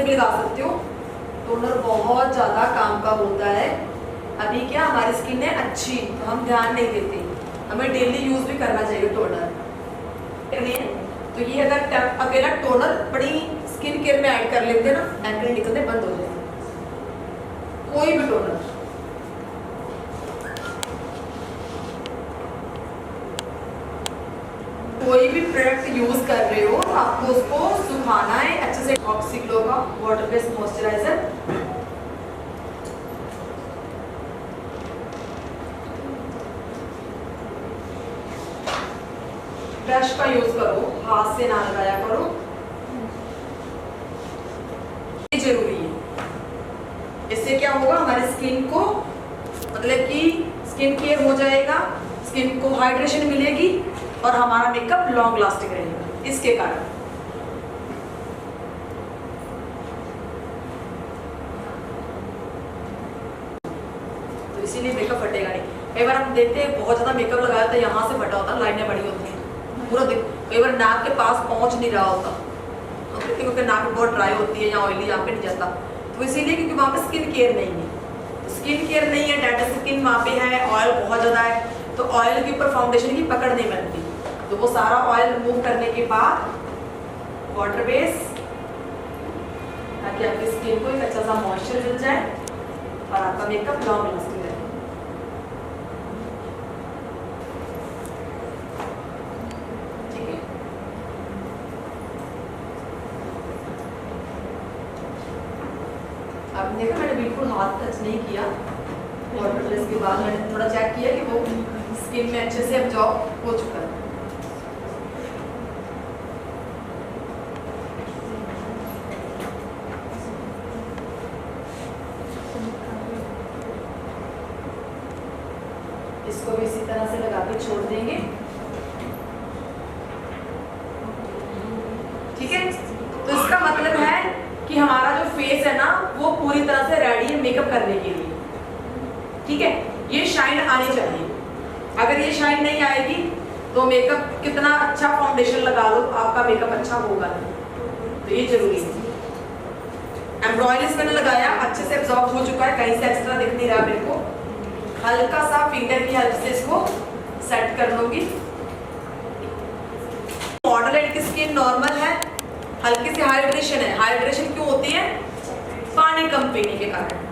से भी लगा सकते हो। टोनर बहुत ज़्यादा काम का होता है। अभी क्या हमारी स्किन है अच्छी तो हम ध्यान नहीं देते, हमें डेली यूज़ भी करना चाहिए टोनर। तो ये अगर अकेला टोनर बड़ी स्किन केयर में ऐड कर लेते ना, एक्ने निकलने बंद हो जाए। कोई भी टोनर, कोई भी प्रोडक्ट यूज कर रहे हो तो आपको उसको सुखाना है अच्छे से। ऑक्सीग्लो का वाटर बेस्ड मॉइस्चराइजर, ब्रश का यूज करो, हाथ से ना लगाया करो, ये जरूरी है। इससे क्या होगा, हमारी स्किन को मतलब कि स्किन केयर हो जाएगा, स्किन को हाइड्रेशन मिलेगी और हमारा मेकअप लॉन्ग लास्टिंग रहेगा इसके कारण। तो इसीलिए मेकअप फटेगा नहीं। कई बार हम देखते हैं बहुत ज्यादा मेकअप लगाया था, यहाँ से फटा होता, लाइनें बड़ी होती हैं पूरा दिख, कई बार नाक के पास पहुंच नहीं रहा होता क्योंकि नाक बहुत ड्राई होती है या ऑयली, यहाँ पे नहीं जाता। तो इसीलिए क्योंकि वहाँ पे स्किन केयर नहीं है, स्किन केयर नहीं है, डेड स्किन वहाँ पे है, ऑयल बहुत ज्यादा है, तो ऑयल के ऊपर फाउंडेशन की पकड़ नहीं बनती। तो वो सारा ऑयल रिमूव करने के बाद वाटर बेस, ताकि आपकी स्किन को एक अच्छा सा मॉइस्चर मिल जाए और आपका मेकअप लॉन्ग लास्टिंग रहे। ठीक है, अब देखो मैंने बिल्कुल हाथ टच नहीं किया। वाटर बेस के बाद मैंने थोड़ा चेक किया कि वो स्किन में अच्छे से एब्जॉर्ब हो चुका है। इसको भी इसी तरह से लगा के छोड़ देंगे। ठीक है, तो इसका मतलब है कि हमारा जो फेस है ना वो पूरी तरह से रेडी है मेकअप करने के लिए। ठीक है, ये शाइन आनी चाहिए। अगर ये शाइन नहीं आएगी तो मेकअप कितना अच्छा फाउंडेशन लगा लो, आपका मेकअप अच्छा होगा नहीं। तो ये जरूरी है। एम्ब्रॉयडरी मैंने लगाया, अच्छे से एब्जॉर्ब हो चुका है, कहीं से एक्स्ट्रा दिख नहीं रहा मेरे को। हल्का सा फिंगर की हेल्प से इसको सेट कर लूंगी। मॉडल की स्किन नॉर्मल है, हल्की सी हाइड्रेशन है। हाइड्रेशन क्यों होती है? पानी कम पीने के कारण।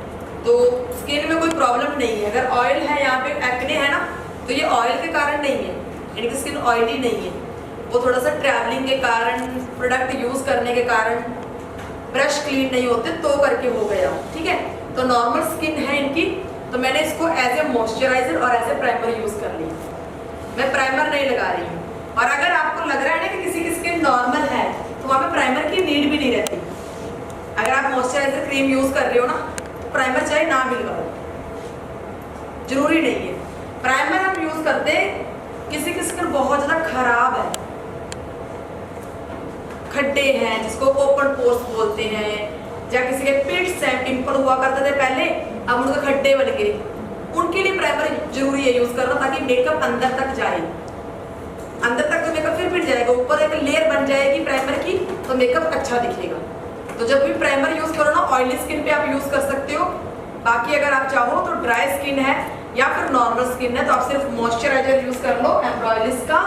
तो स्किन में कोई प्रॉब्लम नहीं है। अगर ऑयल है, यहाँ पे एक्ने है ना, तो ये ऑयल के कारण नहीं है, यानी कि स्किन ऑयली नहीं है, वो थोड़ा सा ट्रैवलिंग के कारण, प्रोडक्ट यूज करने के कारण, ब्रश क्लीन नहीं होते तो करके हो गया। ठीक है, तो नॉर्मल स्किन है इनकी, तो मैंने इसको एज ए मॉइस्चराइजर और एज ए प्राइमर यूज कर लिया। मैं प्राइमर नहीं लगा रही हूँ। और अगर आपको लग रहा है ना कि किसी की स्किन नॉर्मल है तो वहाँ पे प्राइमर की नीड भी नहीं रहती। अगर आप मॉइस्चराइजर क्रीम यूज कर रहे हो ना, तो प्राइमर चाहे ना भी लगाओ, जरूरी नहीं है। प्राइमर हम यूज करते किसी की स्किन बहुत ज्यादा खराब है, खड्डे हैं जिसको ओपन पोर्स बोलते हैं, या किसी के पिट्स हैं, पिंपल हुआ करते थे पहले, अब उनके खड्डे बन गए, उनके लिए प्राइमर जरूरी है यूज करना, ताकि मेकअप अंदर तक जाए। अंदर तक तो मेकअप फिर जाएगा, ऊपर एक लेयर बन जाएगी प्राइमर की, तो मेकअप अच्छा दिखेगा। तो जब भी प्राइमर यूज करो ना, ऑयली स्किन पे आप यूज कर सकते हो। बाकी अगर आप चाहो तो ड्राई स्किन है या फिर नॉर्मल स्किन है तो आप सिर्फ मॉइस्चराइजर यूज कर लो एम्ब्रॉयडरी का,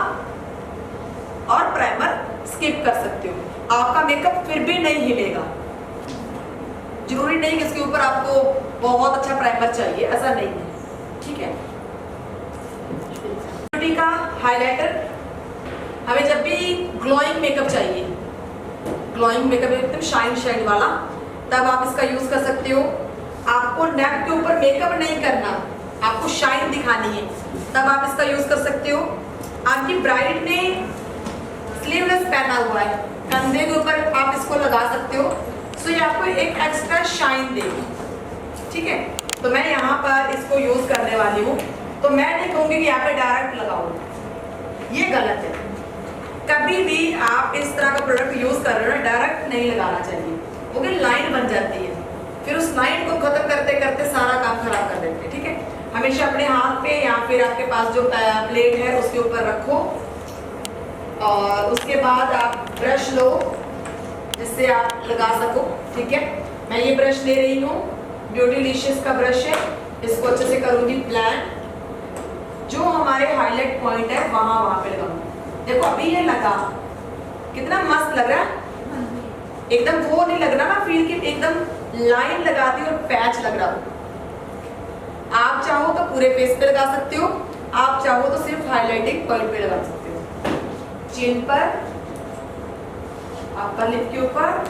और प्राइमर स्किप कर सकते हो। आपका मेकअप फिर भी नहीं हिलेगा। जरूरी नहीं कि इसके ऊपर आपको बहुत अच्छा प्राइमर चाहिए, ऐसा नहीं है। ठीक है, ब्यूटी का हाइलाइटर, हमें जब भी ग्लोइंग मेकअप चाहिए, ग्लोइंग मेकअप एकदम शाइन शाइन वाला, तब आप इसका यूज कर सकते हो। आपको नेक के ऊपर मेकअप नहीं करना, आपको शाइन दिखानी है, तब आप इसका यूज कर सकते हो। आपकी ब्राइड ने स्लीवलेस पहना हुआ है, कंधे के ऊपर आप इसको लगा सकते हो, तो ये आपको एक एक्स्ट्रा शाइन देगी। ठीक है, तो मैं यहाँ पर इसको यूज करने वाली हूँ। तो मैं नहीं कहूँगी कि यहाँ पे डायरेक्ट लगाओ, ये गलत है। कभी भी आप इस तरह का प्रोडक्ट यूज कर रहे हो ना, डायरेक्ट नहीं लगाना चाहिए, क्योंकि लाइन बन जाती है, फिर उस लाइन को खत्म करते करते सारा काम खराब कर देते हैं। ठीक है, हमेशा अपने हाथ पे या फिर आपके पास जो प्लेट है उसके ऊपर रखो, और उसके बाद आप ब्रश लो जिससे आप लगा सको। ठीक है, मैं ये ब्रश ले रही हूँ, ब्यूटीलिशियस का ब्रश है, इसको अच्छे से करूंगी ब्लेंड, जो हमारे हाईलाइट पॉइंट है वहां पे लगाऊंगी। देखो अभी ये लगा, कितना मस्त लग रहा है, एकदम वो नहीं लग रहा ना फील की एकदम लाइन लगाती और पैच लग रहा हो। आप चाहो तो पूरे फेस पे लगा सकते हो, आप चाहो तो सिर्फ हाईलाइटिंग पॉइंट पे लगा सकते हो, चिन पर, अपर लिप के ऊपर,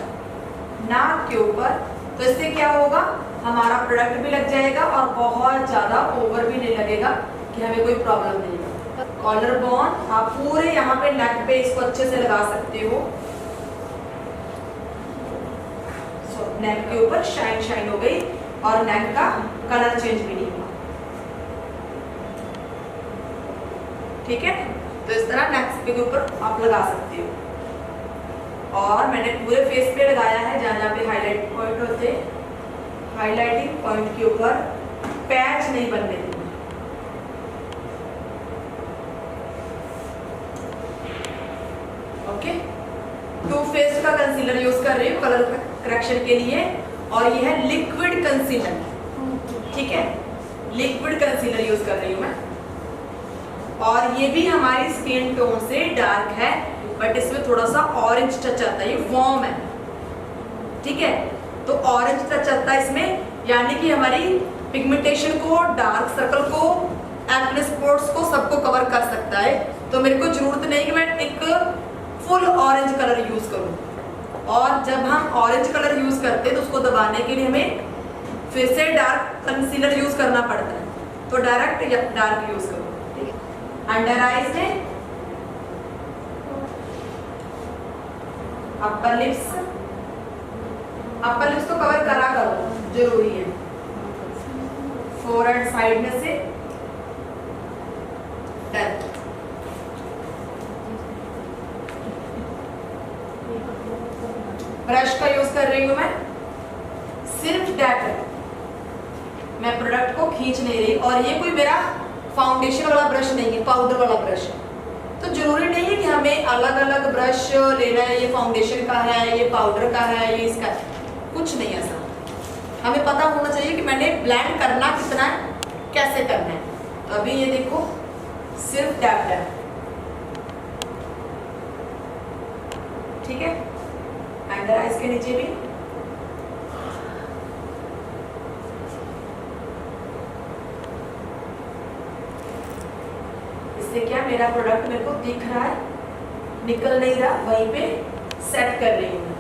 नाक के ऊपर। तो इससे क्या होगा, हमारा प्रोडक्ट भी लग जाएगा और बहुत ज्यादा ओवर भी नहीं लगेगा कि हमें कोई प्रॉब्लम नहीं है। कॉलर बोन आप पूरे यहाँ पे नेक पे इसको अच्छे से लगा सकते हो। नेक के ऊपर शाइन हो गई और नेक का कलर चेंज भी नहीं हुआ। ठीक है, तो इस तरह नेक के ऊपर आप लगा सकते हो। और मैंने पूरे फेस पे लगाया है, जहाँ जहाँ पे हाईलाइट पॉइंट होते हैं, हाईलाइटिंग पॉइंट के ऊपर पैच नहीं बनने देना। ओके, टू फेस का कंसीलर यूज कर रही हूँ कलर करेक्शन के लिए, और ये है लिक्विड कंसीलर। ठीक है, लिक्विड कंसीलर यूज कर रही हूँ मैं, और ये भी हमारी स्किन टोन से डार्क है, बट इसमें थोड़ा सा ऑरेंज टच आता है, ये वार्म है। ठीक है, तो ऑरेंज टच आता है इसमें, यानी कि हमारी पिगमेंटेशन को, डार्क सर्कल को, एक्ने स्पॉट्स को, सबको कवर कर सकता है। तो मेरे को जरूरत नहीं कि मैं एक फुल ऑरेंज कलर यूज करूं, और जब हम ऑरेंज कलर यूज करते हैं तो उसको दबाने के लिए हमें फिर से डार्क कंसीलर यूज करना पड़ता है, तो डायरेक्ट डार्क यूज करो। अंडर आईज में, अपर लिप्स तो कवर करा करो, जरूरी है। फोरहेड साइड में से डन। ब्रश का यूज कर रही हूं मैं, सिर्फ डैप है, मैं प्रोडक्ट को खींच नहीं रही। और ये कोई मेरा फाउंडेशन वाला ब्रश नहीं है, पाउडर वाला ब्रश है। तो जरूरी नहीं है कि हमें अलग अलग ब्रश लेना है, ये फाउंडेशन का है, ये पाउडर का है, ये इसका है, कुछ नहीं ऐसा। हमें पता होना चाहिए कि मैंने ब्लेंड करना कितना है, कैसे करना है। तो अभी ये देखो, सिर्फ डैप है। ठीक है, अंडर आइज के नीचे भी, इससे क्या मेरा प्रोडक्ट मेरे को दिख रहा है, निकल नहीं रहा, वहीं पे सेट कर रही हूँ।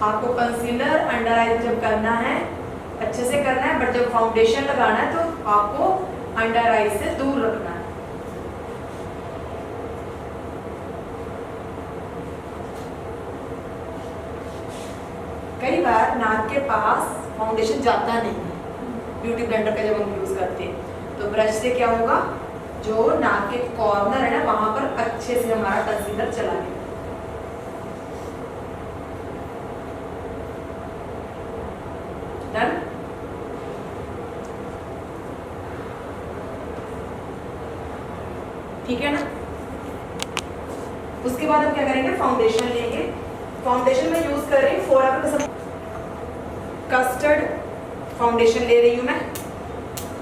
आपको कंसीलर अंडर आइज जब करना है अच्छे से करना है, बट जब फाउंडेशन लगाना है तो आपको अंडर आइज से दूर रखना है। कई बार नाक के पास फाउंडेशन जाता नहीं है ब्यूटी ब्लेंडर का जब हम यूज करते हैं, तो ब्रश से क्या होगा, जो नाक के कॉर्नर है ना वहां पर अच्छे से हमारा कंसीलर चला गया। डन। ठीक है ना, उसके बाद हम क्या करेंगे, फाउंडेशन लेंगे। फाउंडेशन में यूज कर रही हूँ फोर कस्टर्ड फाउंडेशन ले रही हूँ मैं,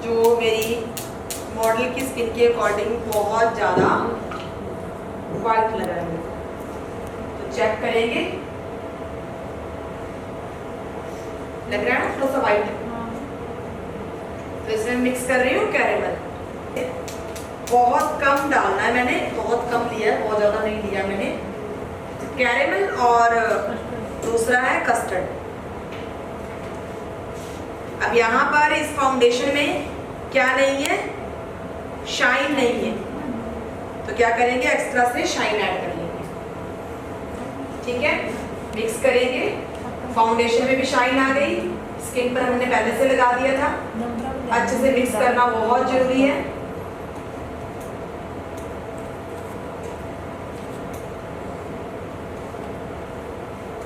जो मेरी मॉडल की स्किन के अकॉर्डिंग बहुत ज़्यादा वाइट लग रहा है। तो चेक करेंगे, लग रहा है ना थोड़ा सा वाइट। तो इसमें मिक्स कर रही हूँ कैरेमल। बहुत कम डालना है मैंने, बहुत कम लिया है, बहुत ज़्यादा नहीं लिया मैंने। कैरेमल और दूसरा है कस्टर्ड। अब यहाँ पर इस फाउंडेशन में क्या नहीं है, शाइन नहीं है, तो क्या करेंगे, एक्स्ट्रा से शाइन ऐड कर लेंगे। ठीक है, मिक्स करेंगे। फाउंडेशन में भी शाइन आ गई, स्किन पर हमने पहले से लगा दिया था। अच्छे से मिक्स करना बहुत जरूरी है।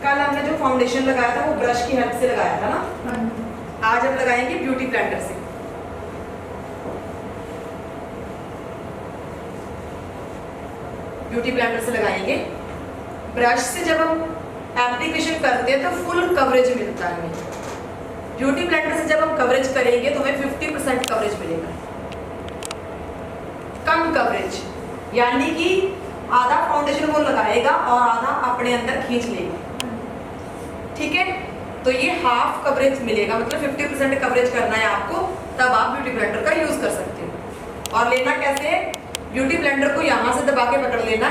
कल हमने जो फाउंडेशन लगाया था वो ब्रश की हेल्प से लगाया था ना, आज हम लगाएंगे ब्यूटी ब्लेंडर से। ब्यूटी ब्लेंडर से लगाएंगे। ब्रश से जब हम एप्लीकेशन करते हैं तो फुल कवरेज मिलता है हमें। ब्यूटी ब्लेंडर से जब हम कवरेज करेंगे तो हमें 50% कवरेज मिलेगा, कम कवरेज, यानी कि आधा फाउंडेशन वो लगाएगा और आधा अपने अंदर खींच लेगा। ठीक है, तो ये हाफ कवरेज मिलेगा, मतलब 50% कवरेज करना है आपको, तब आप ब्यूटी ब्लेंडर का यूज कर सकते हो। और लेना कैसे है, ब्यूटी ब्लेंडर को यहाँ से दबा के पकड़ लेना,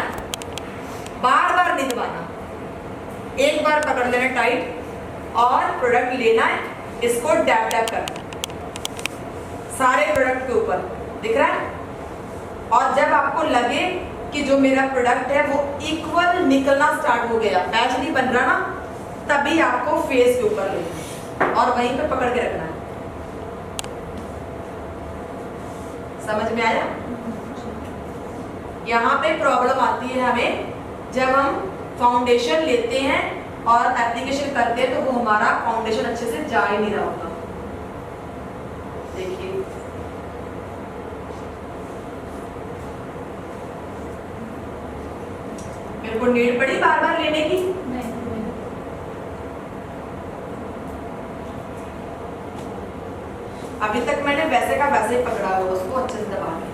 बार बार नहीं दबाना, एक बार पकड़ लेना टाइट और प्रोडक्ट लेना है, इसको डैप डैप करना सारे प्रोडक्ट के ऊपर, दिख रहा है। और जब आपको लगे कि जो मेरा प्रोडक्ट है वो इक्वल निकलना स्टार्ट हो गया, पैच नहीं बन रहा ना, तभी आपको फेस के ऊपर लेना और वहीं पे पकड़ के रखना है। समझ में आया? यहाँ पे प्रॉब्लम आती है हमें जब हम फाउंडेशन लेते हैं और एप्लीकेशन करते हैं तो वो हमारा फाउंडेशन अच्छे से जा ही नहीं रहा होता। देखिए मेरे को नीड पड़ी बार बार लेने की? अभी तक मैंने वैसे का वैसे ही पकड़ा हुआ, उसको अच्छे से दबा के।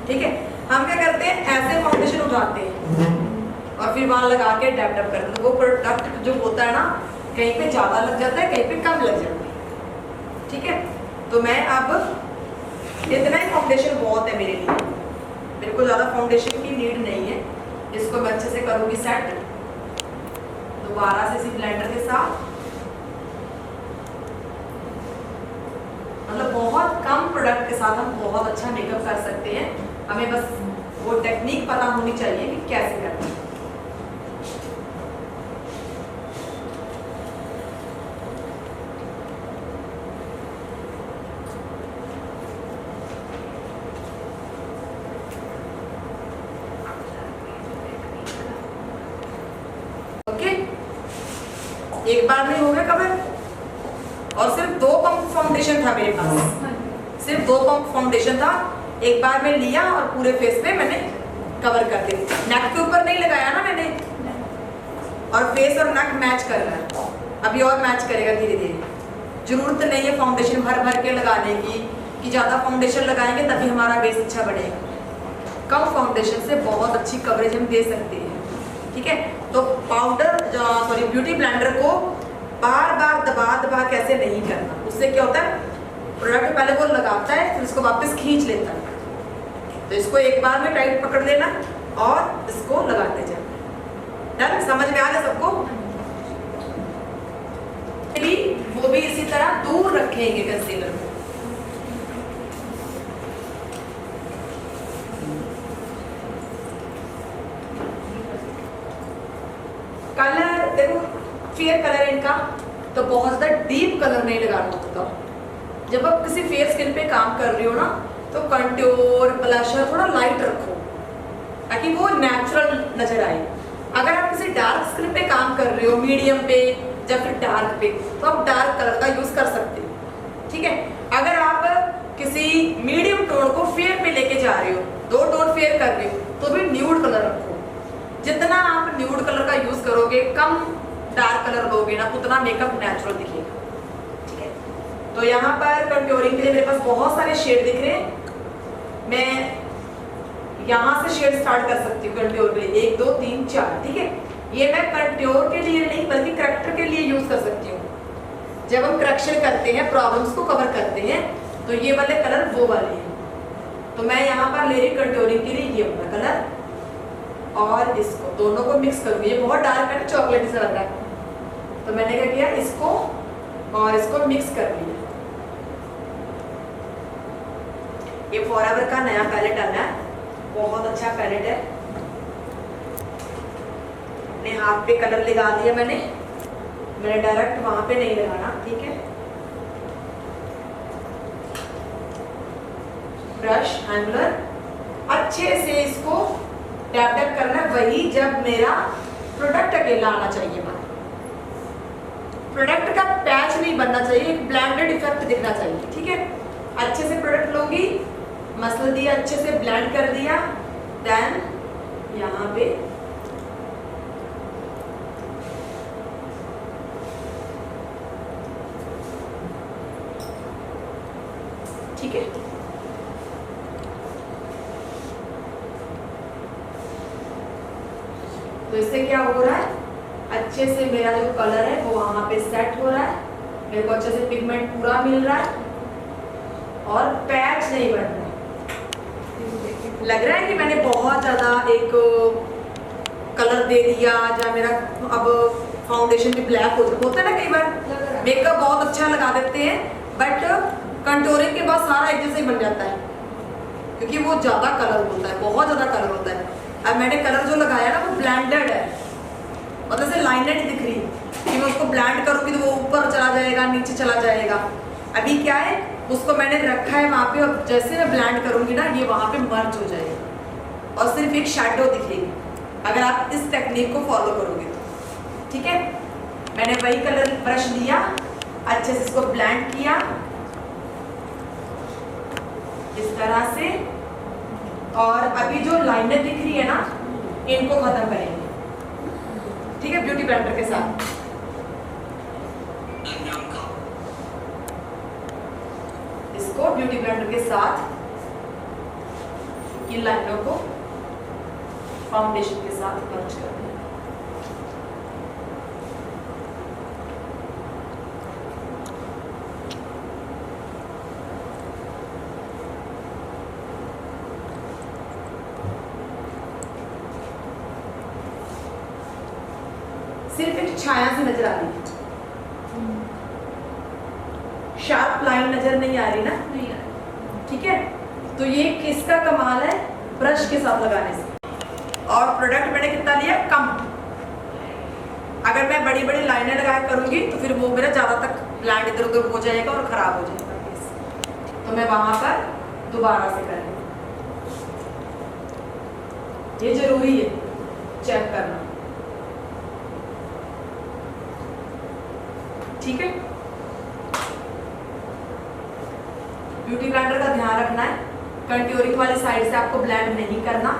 ठीक है, हम क्या करते हैं, ऐसे फाउंडेशन उठाते हैं और फिर वहां लगा के डैप डैप करते हैं। वो प्रोडक्ट जो होता है ना, कहीं पे ज्यादा लग जाता है, कहीं पे कम लग जाता है। ठीक है, तो मैं अब इतना ही फाउंडेशन बहुत है मेरे लिए, मेरे को ज्यादा फाउंडेशन की नीड नहीं है। इसको मैं अच्छे से करूंगी सेट दोबारा से इसी ब्लेंडर के साथ। मतलब बहुत कम प्रोडक्ट के साथ हम बहुत अच्छा मेकअप कर सकते हैं, हमें बस वो टेक्निक पता होनी चाहिए कि कैसे करना है। ओके, एक बार में हो गया कवर। और सिर्फ 2 पंप फाउंडेशन था मेरे पास, सिर्फ 2 पंप फाउंडेशन था, एक बार में लिया और पूरे फेस पे मैंने कवर कर दिया। नेक के ऊपर नहीं लगाया ना मैंने, और फेस और नेक मैच कर रहा है, अभी और मैच करेगा धीरे धीरे। जरूरत नहीं है फाउंडेशन भर भर के लगाने की, कि ज़्यादा फाउंडेशन लगाएंगे तभी हमारा बेस अच्छा बनेगा। कम फाउंडेशन से बहुत अच्छी कवरेज हम दे सकते हैं। ठीक है, तो ब्यूटी ब्लेंडर को बार बार दबा दबा कैसे नहीं करना, उससे क्या होता है, प्रोडक्ट पहले वो लगाता है फिर उसको वापस खींच लेता है। तो इसको एक बार में टाइट पकड़ लेना और इसको लगाते जाना। डन? समझ में आ गया सबको? वो भी इसी तरह दूर रखेंगे कंसीलर को। कलर देखो, फेयर कलर इनका, तो बहुत ज्यादा डीप कलर नहीं लगाना होता। जब आप किसी फेयर स्किन पे काम कर रही हो ना, तो कंट्योर ब्लशर थोड़ा लाइट रखो ताकि वो नेचुरल नजर आए। अगर आप किसी डार्क स्किन पे काम कर रहे हो, मीडियम पे या फिर डार्क पे, तो आप डार्क कलर का यूज कर सकते हो। ठीक है, अगर आप किसी मीडियम टोन को फेयर पे लेके जा रहे हो, 2 टोन फेयर कर रहे हो, तो भी न्यूड कलर रखो। जितना आप न्यूड कलर का यूज करोगे, कम डार्क कलर लोगे ना, उतना मेकअप नेचुरल दिखेगा। ठीक है, तो यहाँ पर कंट्योरिंग के लिए मेरे पास बहुत सारे शेड दिख रहे हैं। मैं यहाँ से शेड स्टार्ट कर सकती हूँ कंट्योर के लिए, 1 2 3 4। ठीक है, ये मैं कंट्योर के लिए नहीं बल्कि करेक्टर के लिए यूज कर सकती हूँ। जब हम करेक्शन करते हैं, प्रॉब्लम्स को कवर करते हैं, तो ये वाले कलर वो वाले हैं। तो मैं यहाँ पर ले रही कंट्योरिंग के लिए ये वाला कलर और इसको दोनों को मिक्स करूंगी। ये बहुत डार्क है, चॉकलेटी सा लग रहा है, तो मैंने क्या किया, इसको और इसको मिक्स कर लिया। ये फॉरएवर का नया पैलेट आना है, बहुत अच्छा पैलेट है। अपने हाथ पे कलर लगा दिया मैंने डायरेक्ट वहां पे नहीं लगाना। ठीक है, ब्रश हैंडलर अच्छे से इसको टैप टैप करना, वही जब मेरा प्रोडक्ट अकेला आना चाहिए। प्रोडक्ट का पैच नहीं बनना चाहिए, एक ब्लेंडेड इफेक्ट दिखना चाहिए। ठीक है, अच्छे से प्रोडक्ट लूंगी, मसल दिया, अच्छे से ब्लेंड कर दिया, देन यहाँ पे ठीक है। तो इससे क्या हो रहा है, अच्छे से मेरा जो कलर है वो वहां पे सेट हो रहा है, मेरे को अच्छे से पिगमेंट पूरा मिल रहा है और पैच नहीं बन रहा है। लग रहा है कि मैंने बहुत ज्यादा एक कलर दे दिया, जहाँ मेरा अब फाउंडेशन भी ब्लैक होता है ना, कई बार मेकअप बहुत अच्छा लगा देते हैं बट कंटूरिंग के बाद सारा एक जैसे ही बन जाता है, क्योंकि वो ज्यादा कलर होता है, बहुत ज्यादा कलर होता है। अब मैंने कलर जो लगाया ना वो ब्लेंडेड है, मतलब से लाइनें नहीं दिख रही कि मैं उसको ब्लेंड करूँगी तो वो ऊपर चला जाएगा, नीचे चला जाएगा। अभी क्या है, उसको मैंने रखा है वहाँ पे, और जैसे मैं ब्लेंड करूँगी ना ये वहाँ पे मर्ज हो जाएगा और सिर्फ एक शैडो दिखेगी अगर आप इस टेक्निक को फॉलो करोगे तो। ठीक है, मैंने वही कलर ब्रश लिया, अच्छे से इसको ब्लेंड किया इस तरह से, और अभी जो लाइनें दिख रही है ना इनको खत्म करेंगे। ठीक है, ब्यूटी ब्लेंडर के साथ इसको ब्यूटी ब्लेंडर के साथ इन लाइनों को फाउंडेशन के साथ मर्ज कर दें। सिर्फ एक छाया से नजर आ रही है, शार्प लाइन नजर नहीं आ रही ना, नहीं आ रही। ठीक है, तो ये किसका कमाल है, ब्रश के साथ लगाने से। और प्रोडक्ट मैंने कितना लिया, कम। अगर मैं बड़ी बड़ी लाइनें लगाया करूंगी तो फिर वो मेरा ज्यादा तक ब्लेंड इधर उधर हो जाएगा और खराब हो जाएगा, तो मैं वहां पर दोबारा से कर लूँ। ये जरूरी है चेक करना। ठीक है, ब्यूटी ब्लेंडर का ध्यान रखना है, कंट्योरिंग वाली साइड से आपको ब्लेंड नहीं करना।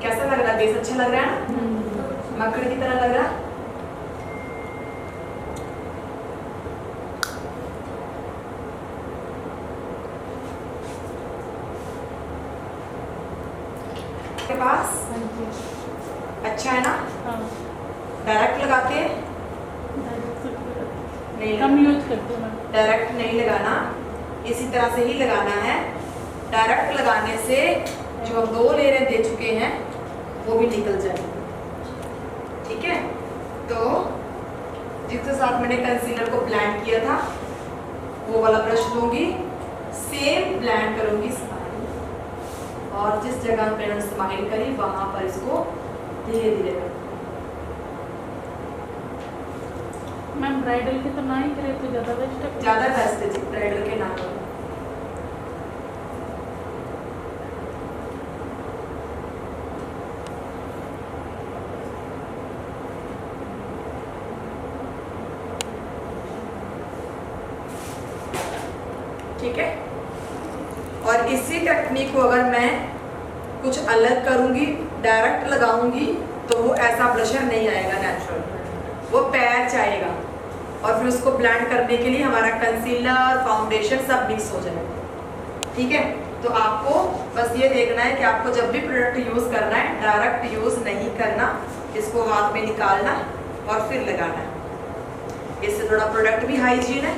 कैसा लग रहा है, बेस अच्छा लग रहा है ना, मक्खन की तरह लग रहा है। के पास अच्छा है ना, डायरेक्ट लगाते हैं नहीं, कम यूज करते हैं, डायरेक्ट नहीं लगाना, इसी तरह से ही लगाना है। डायरेक्ट लगाने से जो हम 2 लेयरें दे चुके हैं वो भी निकल जाएगी। ठीक है, तो जिसके साथ मैंने कंसीलर को ब्लेंड किया था वो वाला ब्रश लूंगी, सेम ब्लेंड करूंगी और जिस जगह मैंने स्माइल करी वहां पर इसको धीरे धीरे मैम ब्राइडल की तो ना ही करे तो ज़्यादा बेस्ट है, ज़्यादा बेस्ट है जी, ब्राइडल के ना करो। ठीक है, और इसी टेक्निक को अगर मैं कुछ अलग करूंगी, डायरेक्ट लगाऊंगी तो वो ऐसा ब्लशर नहीं आएगा नेचुरल, वो पैच आएगा और फिर उसको ब्लेंड करने के लिए हमारा कंसीलर फाउंडेशन सब मिक्स हो जाएगा। ठीक है, तो आपको बस ये देखना है कि आपको जब भी प्रोडक्ट यूज़ करना है डायरेक्ट यूज़ नहीं करना, इसको हाथ में निकालना और फिर लगाना है। इससे थोड़ा प्रोडक्ट भी हाइजीन है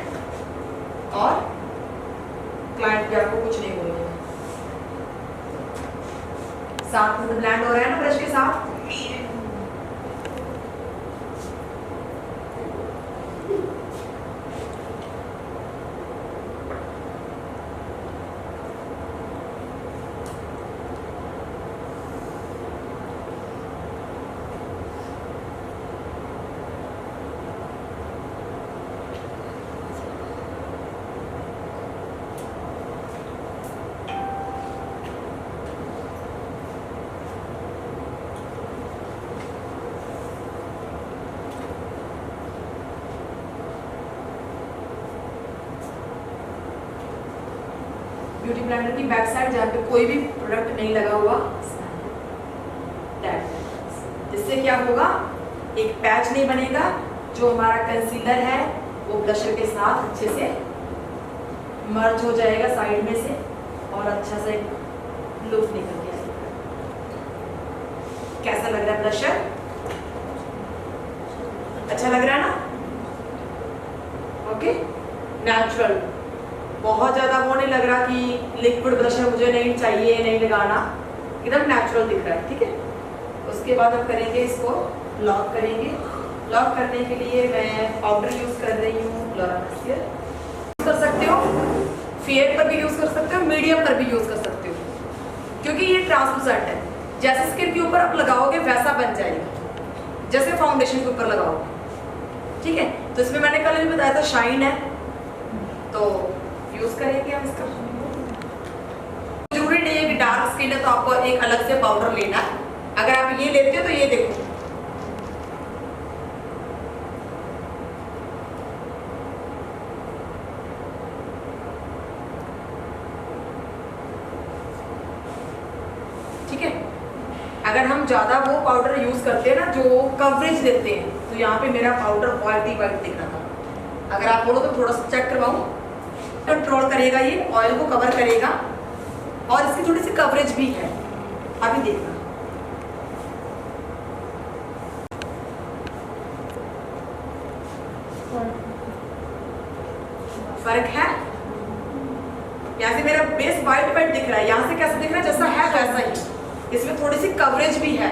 और क्लाइंट भी आपको कुछ नहीं बोलेगा। साथ में ब्लेंड हो रहा है ना ब्रश के साथ, ब्यूटी ब्लेंडर की बैक साइड जहाँ पे कोई भी प्रोडक्ट नहीं लगा हुआ, जिससे क्या होगा, एक पैच नहीं बनेगा, जो हमारा कंसीलर है वो ब्लशर के साथ अच्छे से मर्ज हो जाएगा साइड में से और अच्छा से लुक निकल के आएगा। कैसा लग रहा है ब्लशर? अच्छा लग रहा है ना? ओके, नेचुरल, बहुत ज्यादा वो नहीं लग रहा कि लिक्विड ब्लशर मुझे नहीं चाहिए, नहीं लगाना, एकदम नेचुरल दिख रहा है। ठीक है, उसके बाद हम करेंगे इसको लॉक करेंगे। लॉक करने के लिए मैं पाउडर यूज कर रही हूँ, यूज कर सकते हो, फेयर पर भी यूज कर सकते हो, मीडियम पर भी यूज कर सकते हो, क्योंकि ये ट्रांसलूसेंट है। जैसे स्किन के ऊपर आप लगाओगे वैसा बन जाएगा जैसे फाउंडेशन के ऊपर लगाओगे। ठीक है, तो इसमें मैंने कल भी बताया था शाइन है, तो यूज करेंगे हम इसका। जरूरी नहीं है कि डार्क स्किन है तो आपको एक अलग से पाउडर लेना है। अगर आप ये लेते हो तो ये देखो, ठीक है। अगर हम ज्यादा वो पाउडर यूज करते हैं ना जो कवरेज देते हैं, तो यहाँ पे मेरा पाउडर व्हाइट ही व्हाइट दिख रहा था। अगर आप बोलो तो थोड़ा सा चेक करवाऊं, कंट्रोल करेगा, ये ऑयल को कवर करेगा और इसकी थोड़ी सी कवरेज भी है। अभी देखना, फर्क है। यहाँ से मेरा बेस व्हाइट व्हाइट दिख रहा है, यहाँ से कैसा दिख रहा है, जैसा है वैसा ही। इसमें थोड़ी सी कवरेज भी है,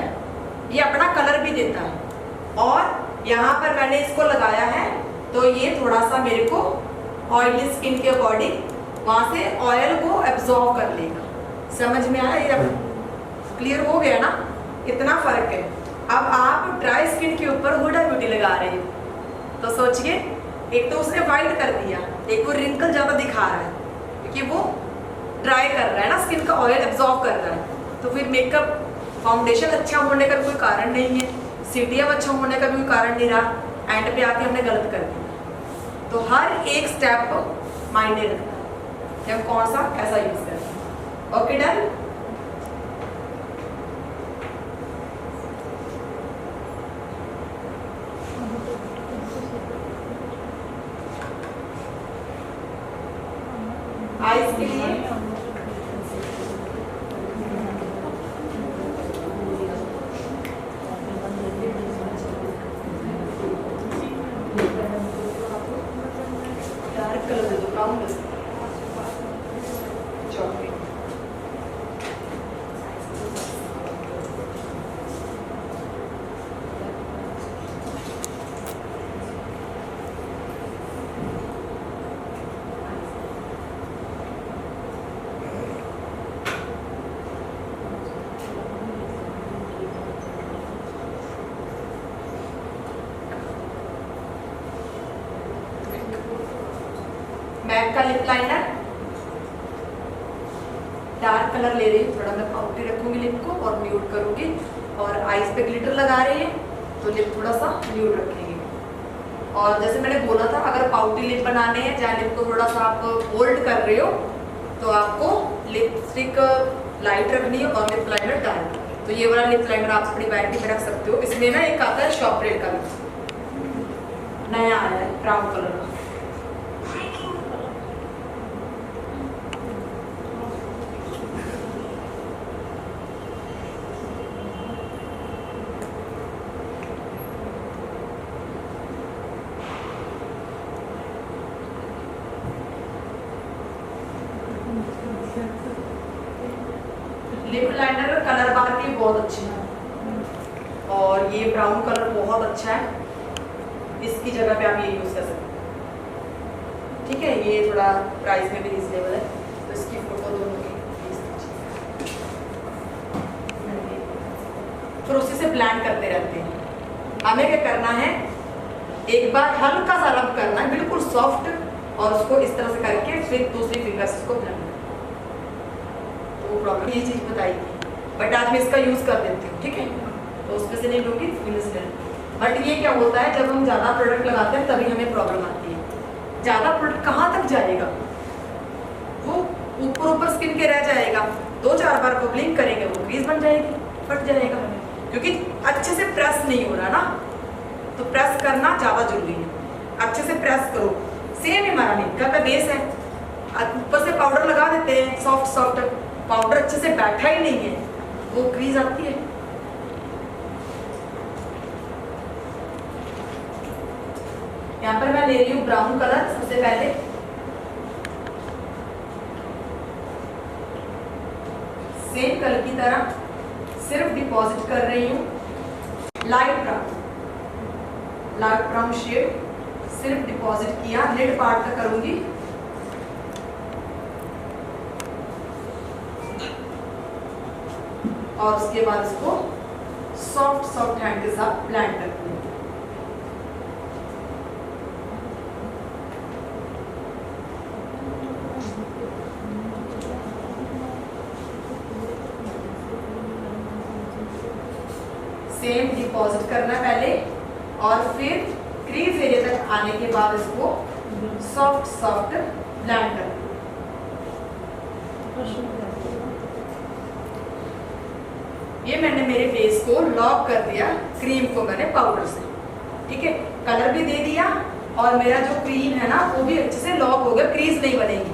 ये अपना कलर भी देता है। और यहाँ पर मैंने इसको लगाया है तो ये थोड़ा सा मेरे को ऑयली स्किन के अकॉर्डिंग वहाँ से ऑयल को एब्जॉर्ब कर लेगा। समझ में आया? ये क्लियर हो गया ना? इतना फर्क है। अब आप ड्राई स्किन के ऊपर हुडा ब्यूटी लगा रहे हो तो सोचिए, एक तो उसने वाइट कर दिया, एक वो रिंकल ज्यादा दिखा रहा है क्योंकि वो ड्राई कर रहा है ना, स्किन का ऑयल एब्जॉर्ब कर रहा है। तो फिर मेकअप फाउंडेशन अच्छा होने का कोई कारण नहीं है, सीटीएम अच्छा होने का भी कोई कारण नहीं रहा, एंड पे आके हमने गलत कर दिया। तो हर एक स्टेप मायने रखता है कि हम कौन सा कैसा यूज करते हैं। Okay, done. आइज के लिए डार्क कलर दे दो, ब्राउन दे दो, चॉकलेट। मैक का लिप लाइनर डार्क कलर ले रही हूँ, थोड़ा मैं पाउडरी रखूंगी लिप को और न्यूड करूंगी। और आईज पे ग्लिटर लगा रही है तो लिप थोड़ा सा न्यूड रखेंगे। और जैसे मैंने बोला था, अगर पाउडरी लिप बनाने हैं जहाँ लिप को थोड़ा सा आप होल्ड कर रहे हो तो आपको लिपस्टिक लाइट रखनी है और लिप लाइनर डार्क। तो ये वाला लिप लाइनर आप अपनी बैग में रख सकते हो। इसमें ना एक आता है शॉपरेट का भी नया आया है, ब्राउन कलर का। लिप लाइनर कलर बार के बहुत अच्छे हैं और ये ब्राउन कलर बहुत अच्छा है, इसकी जगह पे आप ये यूज कर सकते हैं। ठीक है, ये थोड़ा प्राइस में भी रीजनेबल है तो इसकी फोटो दोनों की फिर उसी से ब्लेंड करते रहते हैं। हमें क्या करना है, एक बार हल्का सा रब करना है, बिल्कुल सॉफ्ट, और उसको इस तरह से करके फिर दूसरी फिंगर से इसको ब्लेंड। प्रॉब्लम ये चीज बताई थी, बट आज मैं इसका यूज कर देती हूँ। ठीक है, तो उसमें से नहीं लूंगी, बट ये क्या होता है, जब हम ज्यादा प्रोडक्ट लगाते हैं तभी हमें प्रॉब्लम आती है। ज्यादा प्रोडक्ट कहाँ तक जाएगा, वो ऊपर ऊपर स्किन के रह जाएगा, 2-4 बार बबलिंग करेंगे वो क्रीज बन जाएगी, फट जाएगा, क्योंकि अच्छे से प्रेस नहीं हो रहा ना, तो प्रेस करना ज़्यादा जरूरी है। अच्छे से प्रेस करो। सेम हमारा मेकअप का बेस है, ऊपर से पाउडर लगा देते हैं सॉफ्ट सॉफ्ट, पाउडर अच्छे से बैठा ही नहीं है, वो क्रीज आती है। यहाँ पर मैं ले रही हूँ ब्राउन कलर। सबसे पहले सेम कलर की तरह सिर्फ डिपॉजिट कर रही हूँ लाइट ब्राउन शेड, सिर्फ डिपॉजिट किया, लिड पार्ट तक करूंगी। और उसके बाद इसको सॉफ्ट हैंड के साथ ब्लेंड करती हूँ। सेम डिपॉजिट करना पहले और फिर क्रीज एरिया तक आने के बाद इसको सॉफ्ट ब्लेंड करना। ये मैंने मेरे फेस को लॉक कर दिया, क्रीम को मैंने पाउडर से, ठीक है, कलर भी दे दिया और मेरा जो क्रीम है ना वो भी अच्छे से लॉक हो गया, क्रीज नहीं बनेगी।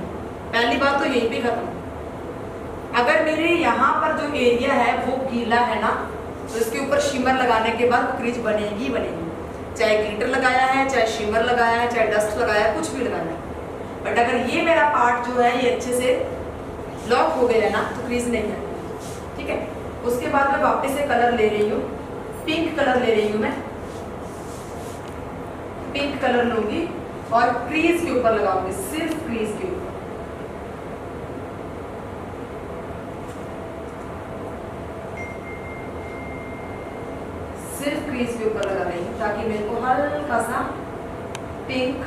पहली बात तो यही भी खत्म। अगर मेरे यहाँ पर जो एरिया है वो गीला है ना, तो इसके ऊपर शिमर लगाने के बाद वो क्रीज बनेगी बनेगी, चाहे ग्लिटर लगाया है, चाहे शिमर लगाया है, चाहे डस्ट लगाया है, कुछ भी लगाया है। बट अगर ये मेरा पार्ट जो है ये अच्छे से लॉक हो गया है ना, तो क्रीज नहीं है, ठीक है। उसके बाद मैं वापस से कलर ले रही हूँ, पिंक कलर ले रही हूँ मैं, पिंक कलर लूंगी और क्रीज के ऊपर लगाऊंगी, सिर्फ क्रीज के ऊपर। सिर्फ क्रीज के ऊपर लगा रही हूँ ताकि मेरे को हल्का सा पिंक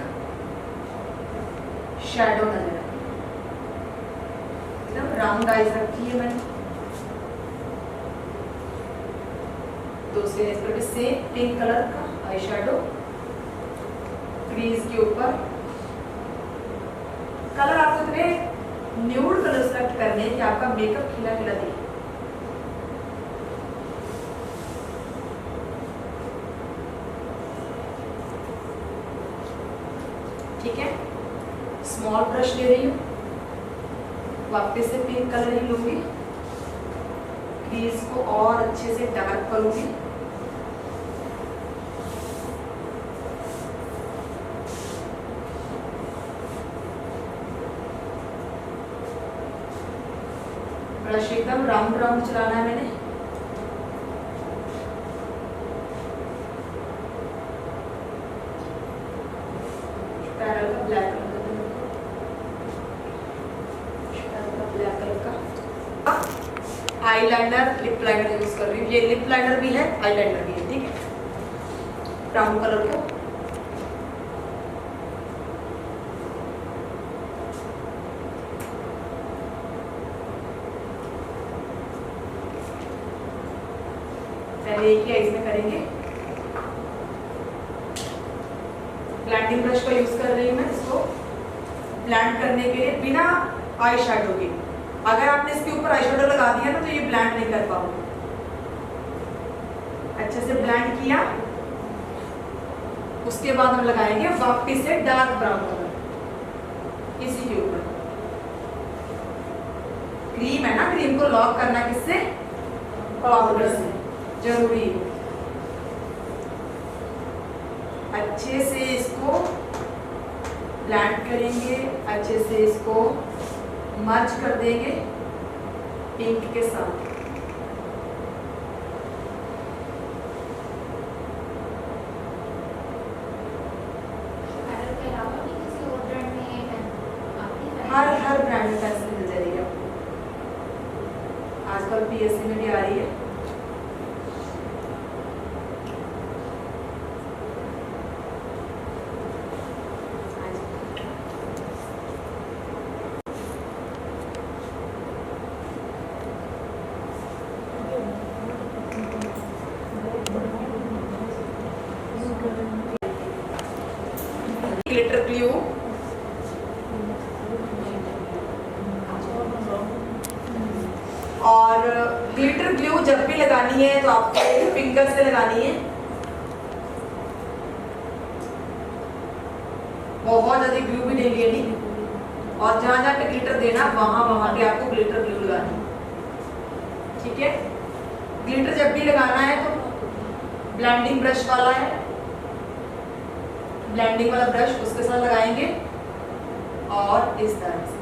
शैडो नजर आए। एकदम राउंड आइज रखी है मैंने, दूसरे नेचुरल से पिंक कलर का आई शैडो क्रीज के ऊपर। कलर आपको इतने न्यूड कलर सेलेक्ट करने हैं कि आपका मेकअप खिला खिला दिखे। ठीक है, स्मॉल ब्रश ले रही हूँ, वापस से पिंक कलर ही लूंगी, क्रीज को और अच्छे से डार्क करूंगी। ब्रश एकदम राउंड राउंड चलाना है मैंने। पैरल का ब्लैक कलर का आईलाइनर, लिप लाइनर यूज कर रही हूँ। ये लिप लाइनर भी है, आईलाइनर भी है, ठीक है। ब्राउन कलर को पहले एक ही आईज में करेंगे। ब्लेंडिंग ब्रश का यूज कर रही हूँ मैं, इसको ब्लेंड करने के लिए बिना आई शैडो के। अगर आपने इसके ऊपर आई शैडो लगा दिया ना तो ये ब्लेंड नहीं कर पाओगे। अच्छे से ब्लेंड किया, उसके बाद हम लगाएंगे वापिस से डार्क ब्राउन कलर इसी के ऊपर। क्रीम है ना, क्रीम को लॉक करना किससे? पाउडर से, जरूरी है। अच्छे से इसको ब्लेंड करेंगे, अच्छे से इसको मर्ज कर देंगे पिंक के साथ। हर ब्रांड में पेंसिल मिल जाएगी आपको, आजकल पीएससी में भी आ रही है। ग्लिटर ग्लू ग्लू जब भी लगानी है तो आपको फिंगर से लगानी है, बहुत ज्यादा ग्लू भी नहीं लेनी, और जहां जहां पे ग्लिटर देना वहां पे आपको ग्लिटर ग्लू लगानी, ठीक है। ग्लिटर जब भी लगाना है तो ब्लेंडिंग ब्रश वाला है, ब्लेंडिंग वाला ब्रश उसके साथ लगाएंगे और इस तरह से।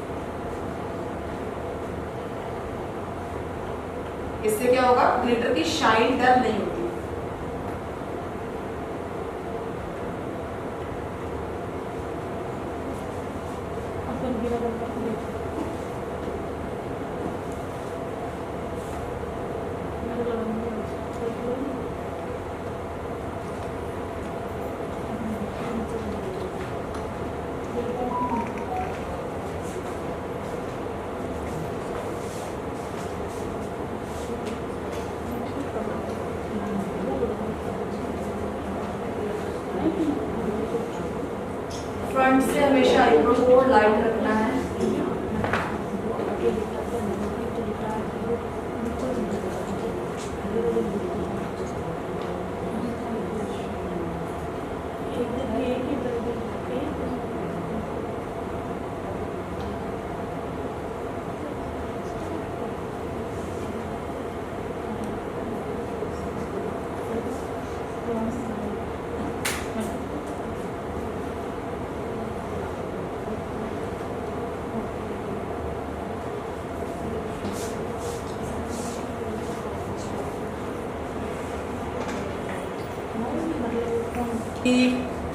इससे क्या होगा, ग्लिटर की शाइन डल नहीं होती। फ्रंट से हमेशा आईब्रो को लाइट रखना है।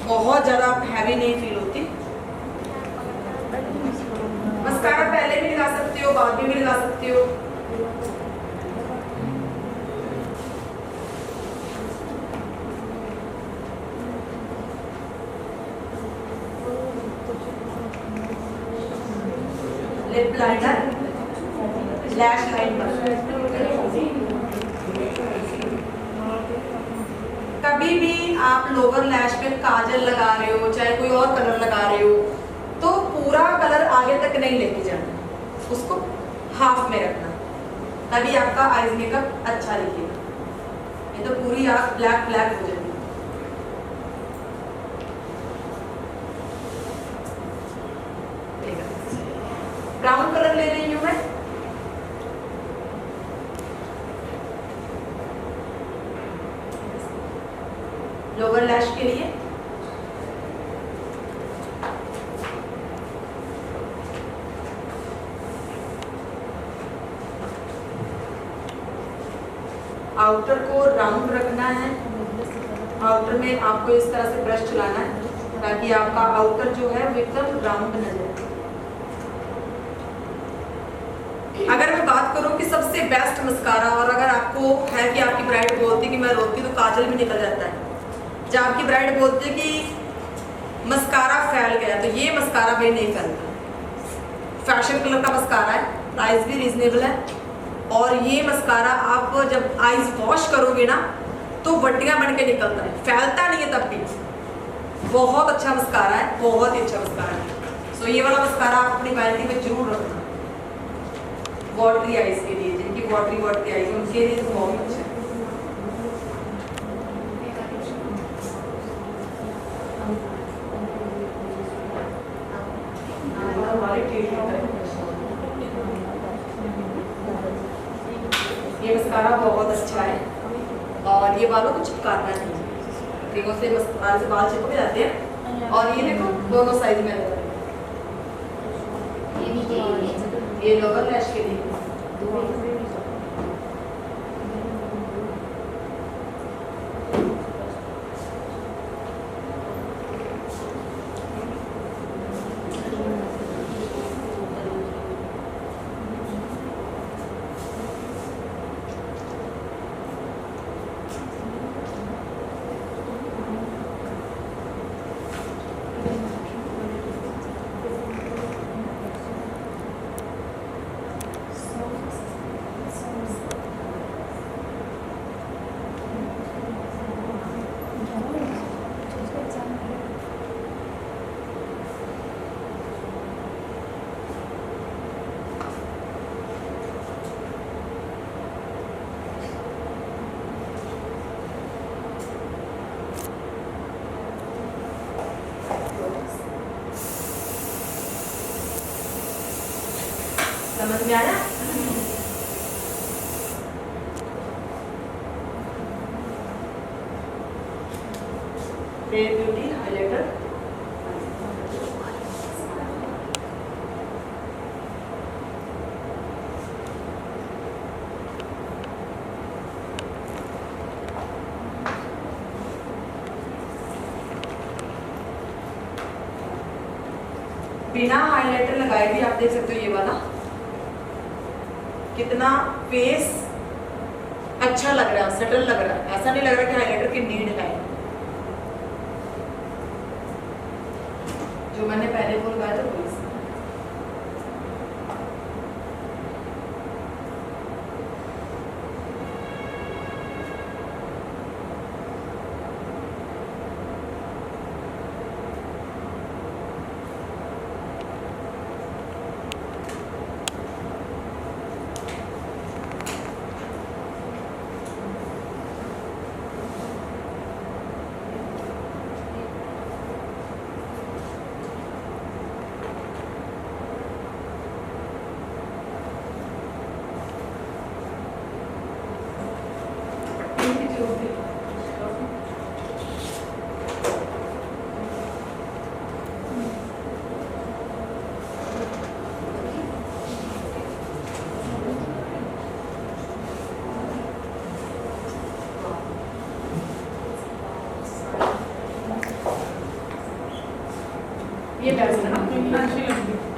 बहुत ज्यादा हैवी नहीं फील होती। मस्कारा पहले भी लगा सकते हो, बाद में भी लगा सकते हो। लिप लाइनर, लैश लाइन पर कभी भी आप लोअर लैश पे काजल लगा रहे हो, चाहे कोई और कलर लगा रहे हो, तो पूरा कलर आगे तक नहीं लेके जाना, उसको हाफ में रखना, तभी आपका आईज मेकअप अच्छा दिखेगा। ये तो पूरी आँख ब्लैक ब्लैक हो जाएगी। ब्राउन कलर ले रही हूँ मैं, लोअर लैश के लिए। आउटर को राउंड रखना है, आउटर में आपको इस तरह से ब्रश चलाना है ताकि आपका आउटर जो है वो एकदम राउंड न जाए। अगर मैं बात करूं कि सबसे बेस्ट मस्कारा, और अगर आपको है कि आपकी ब्राइड बोलती है कि मैं रोती तो काजल भी निकल जाता है, जब आपकी ब्राइड बोलती है कि मस्कारा फैल गया, तो ये मस्कारा भी नहीं फैलता। फैशन कलर का मस्कारा है, प्राइस भी रीजनेबल है, और ये मस्कारा आप जब आईज वॉश करोगे ना तो बट्टियां बन के निकलता है, फैलता नहीं है तब भी। बहुत अच्छा मस्कारा है, बहुत ही अच्छा मस्कारा है। सो ये वाला मस्कारा आप अपनी वैनिटी में जरूर रखना, वाटरी आईज के लिए, जिनकी वाटरी आईज उनके लिए तो बहुत अच्छा है। ये मस्कारा बहुत अच्छा है, और ये बालों को चिपकाना नहीं, देखो से मस्कारा से बाल चिपक जाते हैं। और ये देखो दोनों साइज में लगा, ये लोअर लैश के लिए। समझ में आया? फेयर ब्यूटी हाइलाइटर बिना हाइलाइटर लगाए भी आप देख सकते हो ये वाला कितना फेस अच्छा लग रहा है, सटल लग रहा है। ऐसा नहीं लग रहा कि हाइलाइटर की नीड है। जो मैंने पहले बोल गाया था वो इसमें। ये बेस्ट है ना? अच्छी लगती है।